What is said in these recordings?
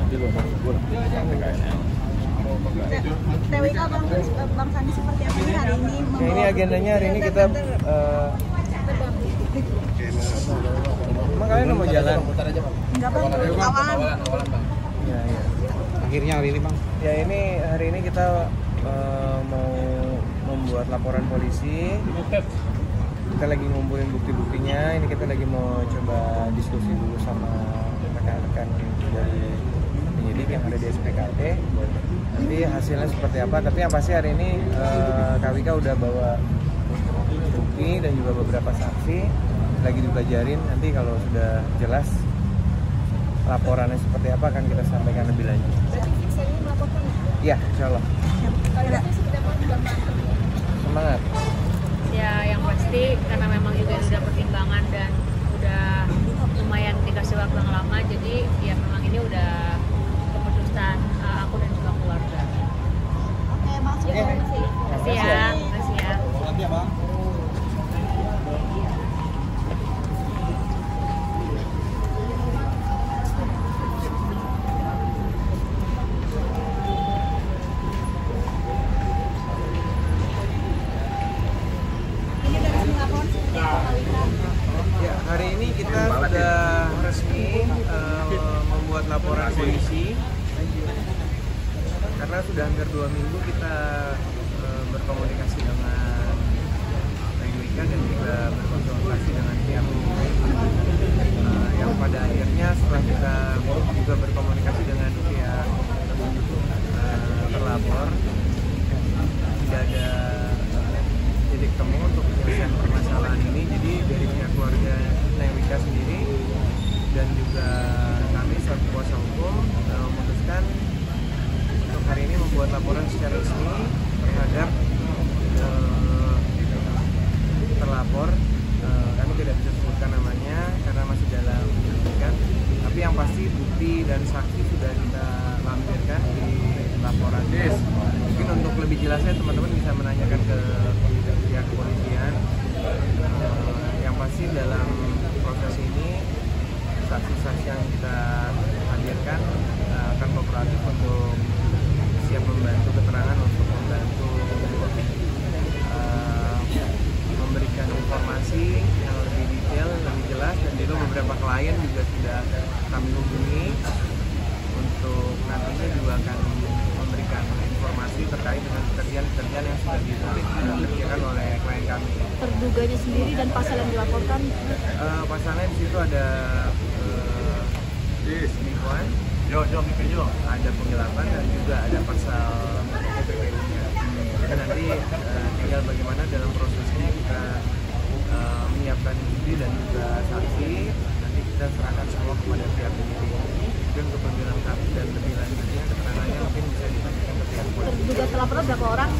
di luar tersebut PKNL. TWK Bang Sandi seperti apa nih hari ini? Ya, ini agendanya hari ini kita emang kalian mau jalan? Enggak Bang, awalan Bang. Ya. Akhirnya hari ini Bang. Ya ini hari ini kita mau membuat laporan polisi. Kita lagi ngumpulin bukti-buktinya. Ini kita lagi mau coba diskusi dulu sama rekan-rekan dari penyidik yang ada di SPKT. Nanti hasilnya seperti apa. Tapi yang pasti hari ini KWK udah bawa bukti dan juga beberapa saksi. Lagi dipelajarin. Nanti kalau sudah jelas laporannya seperti apa akan kita sampaikan lebih lanjut. Berarti fix hari ini melaporkan? Ya, insya Allah. Semangat. Ya, yang pasti karena memang juga sudah pertimbangan dan udah lumayan dikasih waktu yang lama, jadi ya memang ini udah keputusan aku dan juga keluarga. Oke, makasih ya. Makasih ya. Makasih ya. Nanti ya Bang. Ya, hari ini kita sudah resmi membuat laporan polisi karena sudah hampir 2 minggu kita berkomunikasi dengan TWK dan juga berkonsultasi dengan pihak penyidik yang pada akhirnya setelah kita juga berkomunikasi dengan pihak terlapor tidak ada titik temu untuk menyelesaikan permasalahan ini. Jadi dari pihak keluarga TWK sendiri dan juga kami selaku kuasa hukum memutuskan untuk hari ini membuat laporan secara resmi terhadap terlapor. Kami tidak bisa sebutkan namanya karena masih dalam penyelidikan, tapi yang pasti bukti dan saksi sudah kita lampirkan di laporan. Mungkin untuk lebih jelasnya teman-teman bisa menanyakan ke pihak kepolisian. Yang pasti dalam proses ini saksi-saksi yang kita hadirkan akan kooperatif untuk siap membantu keterangan untuk membantu memberikan informasi yang lebih detail, lebih jelas, dan juga beberapa klien juga sudah kami hubungi untuk nantinya juga akan memberikan informasi terkait dengan pekerjaan-pekerjaan yang sudah dikerjakan oleh klien kami. Terduganya sendiri dan pasal yang dilaporkan? Pasalnya di situ ada penipuan, ada penggelapan dan juga ada pasal TPPU-nya. Jadi nanti tinggal bagaimana dalam prosesnya kita menyiapkan bukti dan juga saksi. Nanti kita serahkan semua kepada pihak penyidik. Mungkin untuk lebih lengkap dan lebih lanjutnya keterangannya mungkin bisa ditanyakan ke pihak polisi. Terduga terlapor berapa orang?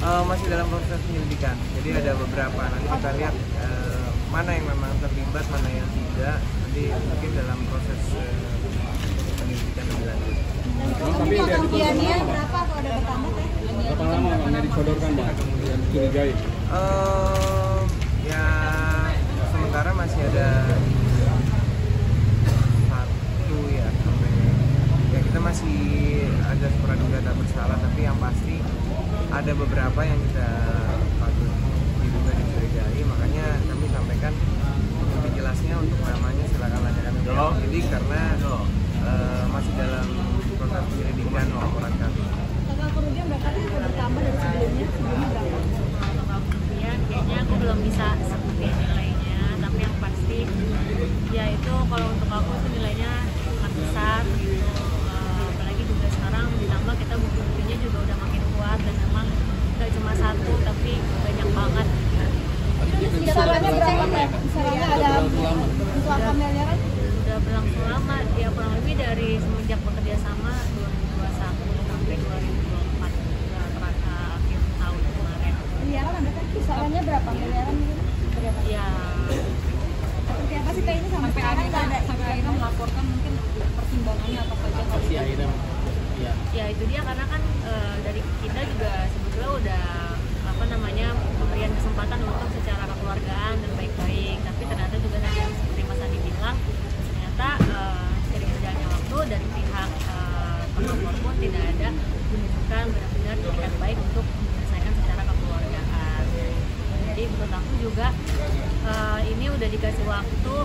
Masih dalam proses penyelidikan. Jadi ada beberapa. Nanti kita lihat mana yang memang terlibat, mana yang tidak. Nanti mungkin dalam proses penyelidikan lebih lanjut. Tapi kerugiannya berapa kalau ada bertambah teh? Berapa lama Bang disodorkan Bang dan dicurigai? Ya sementara masih ada satu ya sampai ya kita masih ada praduga tak bersalah, tapi yang pasti ada beberapa yang kita patut diduga dicurigai. Makanya kami sampaikan lebih jelasnya untuk namanya silakan tanyakan ke penyidik karena masih dalam proses penyelidikan laporan kami. Total kerugian berapa sih bertambah dari sebelumnya? Sebelumnya berapa? Kemudian kayaknya aku belum bisa sebutin nilainya, tapi yang pasti ya itu kalau untuk aku itu nilainya sangat besar gitu. Apalagi juga sekarang ditambah kita bukti-buktinya juga udah makin kuat dan memang gak cuma satu tapi banyak banget. Kisarannya berapa teh? Kisarannya ada berapa miliaran? Udah berlangsung lama, ya kurang lebih dari semenjak bekerja sama 2021 sampai 2024 terasa akhir tahun kemarin. Miliaran ada teh? Kisarannya berapa miliaran? Berapa? Ya Seperti apa sih teh ini sampai akhirnya melaporkan mungkin pertimbangannya apa saja? Saksi akhirnya. Iya. Ya itu dia karena kan dari kita juga sebetulnya udah pemberian kesempatan untuk secara kekeluargaan dan baik-baik, tapi ternyata juga tadi seperti Mas Andi bilang ternyata seiring berjalannya waktu dari pihak ada menunjukkan benar-benar itikat baik untuk menyelesaikan secara kekeluargaan. Jadi menurut aku juga ini udah dikasih waktu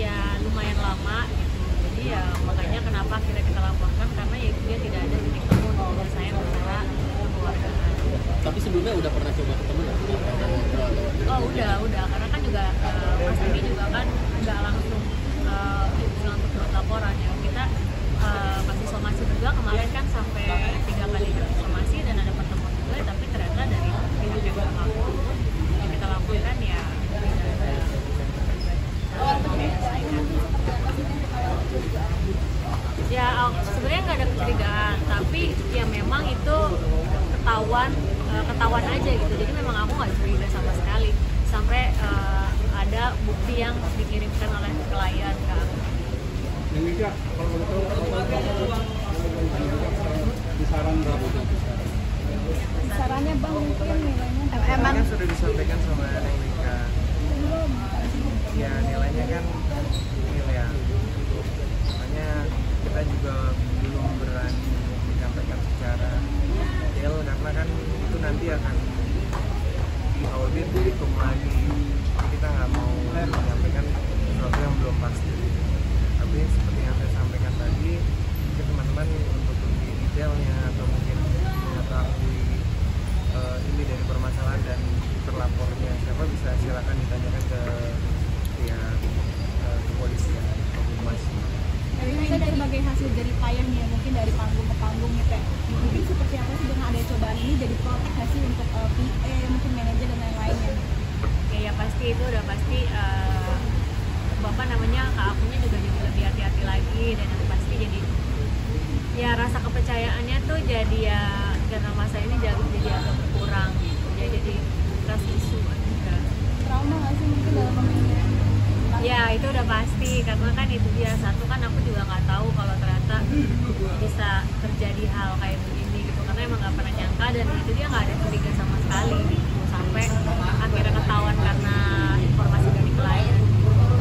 ya lumayan lama gitu. Jadi ya makanya kenapa akhirnya kita laporkan, karena ya dia tidak ada titik temu untuk menyelesaikan secara kekeluargaan. Tapi sebelumnya udah pernah coba ketemu nggak? Oh udah karena kan juga Mas Andi juga kan nggak langsung bilang untuk buat laporan ya, kita kasih somasi juga kemarin kan sampai 3 kali somasi dan ada pertemuan juga, tapi ternyata dari pihak yang berlaku yang kita lakukan ya ya sebenarnya nggak ada kecurigaan, tapi ya memang itu ketahuan aja gitu. Jadi memang aku nggak curiga sama sekali sampai ada bukti yang dikirimkan oleh klien ke aku. Kisaran berapa? Sarannya bang mungkin nilainya Emang kan sudah disampaikan sama Neng Rika. Ya nilainya kan miliar. Makanya kita juga belum berani menyampaikan secara detail karena kan itu nanti akan diaudit ditunggu lagi. Jadi kita nggak mau menyampaikan sesuatu yang belum pasti. Tapi seperti yang saya sampaikan tadi, mungkin teman-teman untuk lebih detailnya atau mungkin mengetahui ini dari permasalahan dan terlapornya siapa, bisa silakan ditanyakan ke pihak kepolisian atau humas. Tapi itu sebagai hasil dari tayangnya, mungkin dari panggung ke panggung gitu ya. Mungkin seperti apa sih dengan ada cobaan ini jadi protek nggak sih untuk PA, mungkin manajer dan lain-lainnya? Ya pasti itu udah pasti Kak akunya juga jadi lebih hati-hati lagi, dan yang pasti jadi ya rasa kepercayaannya tuh jadi ya karena masa ini jadi agak berkurang gitu. Jadi trust issue juga. Trauma nggak sih mungkin dalam pemilihan? Ya itu udah pasti, karena kan itu dia, satu kan aku juga nggak tahu kalau ternyata bisa terjadi hal kayak begini gitu, karena emang nggak pernah nyangka, dan itu dia nggak ada curiga sama sekali gitu, sampai akhirnya ketahuan karena informasi dari klien.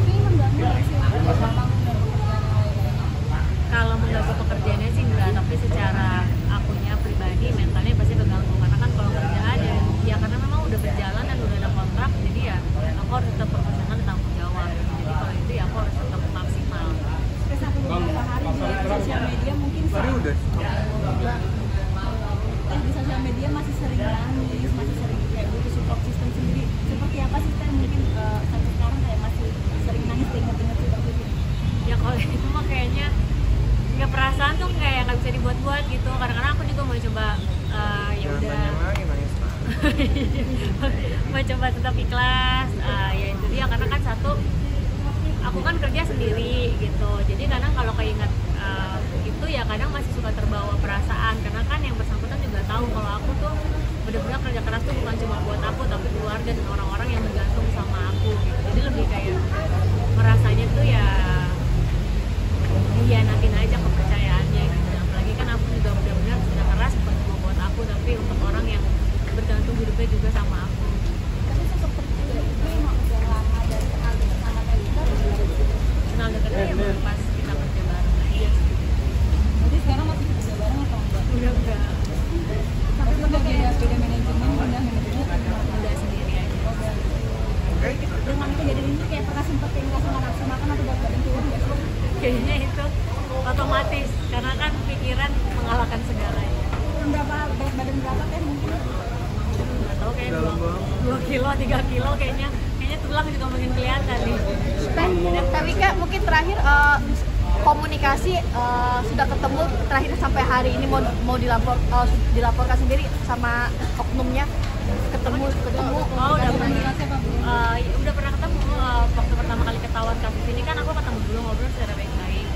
Ini mengganggu nggak sih untuk panggung dan pekerjaan yang lain-lainnya? Kalau mengganggu pekerjaannya sih enggak, tapi secara akunya pribadi mentalnya pasti keganggu, karena kan kalau kerjaan ya karena memang udah berjalan dan udah ada kontrak, jadi ya aku harus tetap profesional dan tanggung jawab. Jadi kalau itu ya aku harus tetap maksimal. Terus aku beberapa hari di sosial media mungkin Tadi udah. di sosial media masih sering nangis, masih sering kayak butuh support system sendiri. Seperti apa sih kan mungkin sampai sekarang kayak masih sering nangis inget-inget seperti itu? Ya kalau itu mah kayaknya nggak, perasaan tuh kayak nggak bisa dibuat-buat gitu. Kadang-kadang aku juga mau coba ya Jangan udah tanya lagi, nangis banget. mau coba tetap ikhlas, ya itu dia, karena kan satu aku kan kerja sendiri gitu, jadi kadang kalau keinget itu ya kadang masih suka terbawa perasaan, karena kan yang bersangkutan juga tahu kalau aku tuh benar-benar kerja keras tuh bukan cuma buat aku tapi keluarga dan orang-orang yang bergantung sama aku gitu. Jadi lebih kayak merasanya tuh ya hianatin aja kepercayaannya gitu. Apalagi kan aku juga benar-benar kerja keras bukan cuma buat aku tapi untuk orang yang bergantung hidupnya juga sama aku. Tapi sosok tertua itu emang udah lama dari kenal dekat sama kayak kita. Kenal dekatnya ya baru pas kita kerja bareng aja sih. Jadi sekarang masih kerja bareng atau enggak? Udah enggak, Tapi udah beda manajemen, udah sendiri aja. Dengan kejadian ini kayak pernah sempet kayak ngerasa nggak nafsu makan atau berat badan turun nggak sih? Kayaknya itu otomatis, karena kan pikiran mengalahkan segalanya. Berapa berat badan berapa teh mungkin? Nggak tahu kayak Dalam banget. 2 kilo, 3 kilo kayaknya tulang juga makin kelihatan nih. Teh Wika, mungkin terakhir komunikasi sudah ketemu terakhir sampai hari ini mau dilaporkan sendiri sama oknumnya, ketemu Oh udah pernah, udah pernah ketemu waktu pertama kali ketahuan kasus ini kan aku ketemu dulu, ngobrol secara baik-baik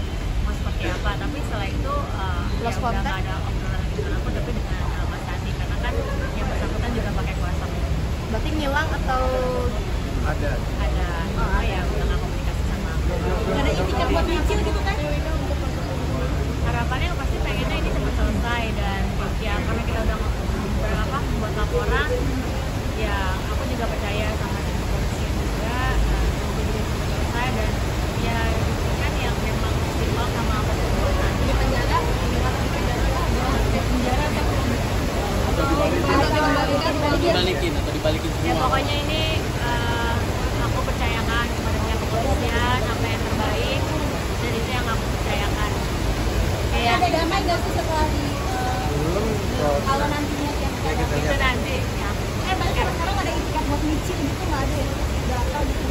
mau seperti apa, tapi setelah itu ya Lost udah contact? nggak ada obrolan lagi dengan aku, tapi dengan Mas Andi, karena kan yang bersangkutan juga pakai kuasa. berarti ngilang atau Ada. Ya udah nggak komunikasi sama aku. Ada itikat buat nyicil gitu kan? Harapannya pasti pengennya ini cepat selesai, dan ya karena kita udah membuat laporan, ya aku juga percaya sama tim kepolisian juga, semoga juga cepat selesai, dan ya itu kan yang memang optimal sama apa perbuatan. Di penjara, di penjara lah. nggak sih setelah di belum kalau nantinya tiap ya kita Itu lihat. nanti ya. berarti sekarang ada itikat buat micin gitu nggak ada ya? Berapa gitu